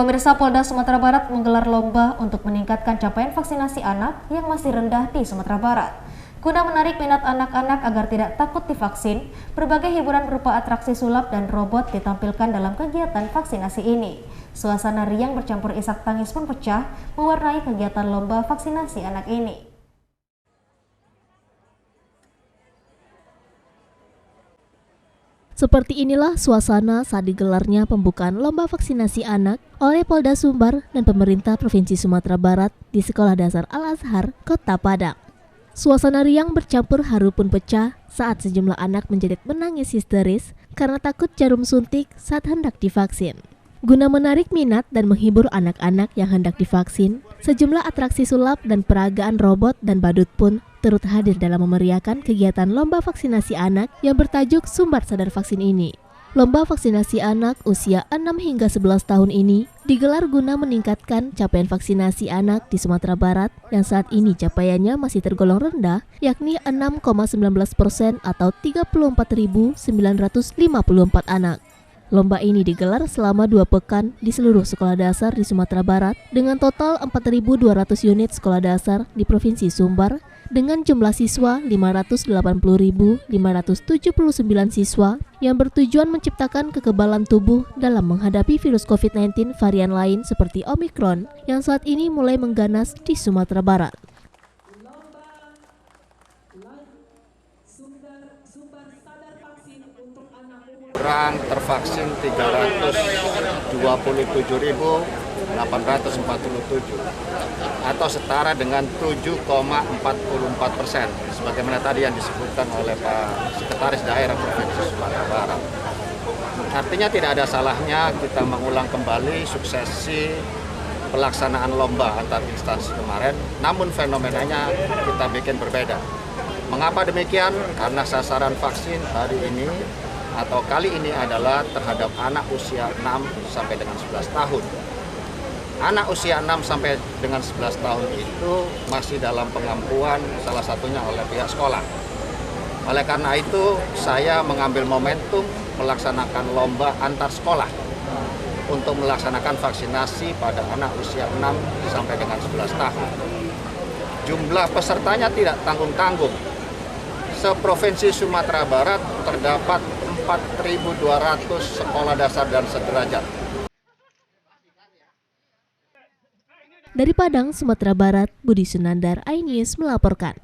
Pemirsa, Polda Sumatera Barat menggelar lomba untuk meningkatkan capaian vaksinasi anak yang masih rendah di Sumatera Barat. Guna menarik minat anak-anak agar tidak takut divaksin, berbagai hiburan berupa atraksi sulap dan robot ditampilkan dalam kegiatan vaksinasi ini. Suasana riang bercampur isak tangis pun pecah mewarnai kegiatan lomba vaksinasi anak ini. Seperti inilah suasana saat digelarnya pembukaan lomba vaksinasi anak oleh Polda Sumbar dan pemerintah Provinsi Sumatera Barat di Sekolah Dasar Al-Azhar, Kota Padang. Suasana riang bercampur haru pun pecah saat sejumlah anak menjerit menangis histeris karena takut jarum suntik saat hendak divaksin. Guna menarik minat dan menghibur anak-anak yang hendak divaksin, sejumlah atraksi sulap dan peragaan robot dan badut pun turut hadir dalam memeriahkan kegiatan lomba vaksinasi anak yang bertajuk Sumbar Sadar Vaksin ini. Lomba vaksinasi anak usia 6 hingga 11 tahun ini digelar guna meningkatkan capaian vaksinasi anak di Sumatera Barat yang saat ini capaiannya masih tergolong rendah, yakni 6,19% atau 34.954 anak. Lomba ini digelar selama 2 pekan di seluruh sekolah dasar di Sumatera Barat dengan total 4.200 unit sekolah dasar di Provinsi Sumbar dengan jumlah siswa 580.579 siswa yang bertujuan menciptakan kekebalan tubuh dalam menghadapi virus COVID-19 varian lain seperti Omikron yang saat ini mulai mengganas di Sumatera Barat. Orang tervaksin 327.847 atau setara dengan 7,44%, sebagaimana tadi yang disebutkan oleh Pak Sekretaris Daerah Provinsi Sumatera Barat. Artinya tidak ada salahnya kita mengulang kembali suksesi pelaksanaan lomba antar instansi kemarin, namun fenomenanya kita bikin berbeda. Mengapa demikian? Karena sasaran vaksin hari ini atau kali ini adalah terhadap anak usia 6 sampai dengan 11 tahun. Anak usia 6 sampai dengan 11 tahun itu masih dalam pengampuan salah satunya oleh pihak sekolah. Oleh karena itu, saya mengambil momentum melaksanakan lomba antar sekolah untuk melaksanakan vaksinasi pada anak usia 6 sampai dengan 11 tahun. Jumlah pesertanya tidak tanggung-tanggung. Seprovinsi Sumatera Barat terdapat 4.200 sekolah dasar dan sederajat. Dari Padang, Sumatera Barat, Budi Sunandar, iNews melaporkan.